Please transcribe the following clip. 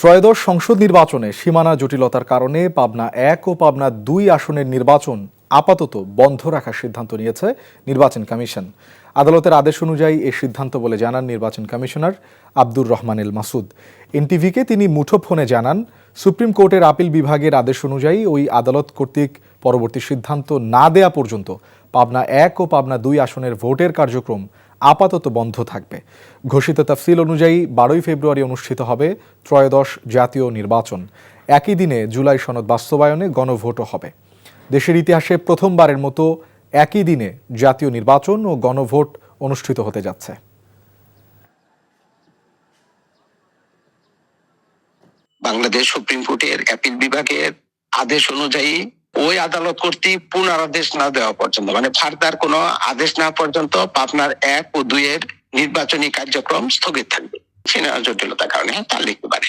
ত্রয়োদশ সংসদ নির্বাচনে সীমানা জটিলতার কারণে পাবনা ১ ও পাবনা ২ আসনের নির্বাচন আপাতত বন্ধ রাখার সিদ্ধান্ত নিয়েছে নির্বাচন কমিশন। আদালতের আদেশ অনুযায়ী এই সিদ্ধান্ত বলে জানান নির্বাচন কমিশনার আব্দুর রহমান এল মাসুদ। এনটিভিকে তিনি মুঠোফোনে জানান, সুপ্রিম কোর্টের আপিল বিভাগের আদেশ অনুযায়ী ওই আদালত কর্তৃক পরবর্তী সিদ্ধান্ত না দেয়া পর্যন্ত পাবনা ১ ও পাবনা ২ আসনের ভোটের কার্যক্রম আপাতত বন্ধ থাকবে। ঘোষিত তফসিল অনুযায়ী ১২ ফেব্রুয়ারি অনুষ্ঠিত হবে ত্রয়োদশ জাতীয় নির্বাচন। একই দিনে জুলাই সনদ বাস্তবায়নে গণভোটও হবে। দেশের ইতিহাসে প্রথমবারের মতো একই দিনে জাতীয় নির্বাচন ও গণভোট অনুষ্ঠিত হতে যাচ্ছে। বাংলাদেশ সুপ্রিম কোর্টের অ্যাপিল বিভাগের আদেশ অনুযায়ী ওই আদালত কর্তৃক পুনরাদেশ না দেওয়া পর্যন্ত, মানে ফার্দার কোনো আদেশ না পর্যন্ত পাবনার ১ ও ২ এর নির্বাচনী কার্যক্রম স্থগিত থাকবে। সীমানা জটিলতার কারণে তা লিখতে পারে।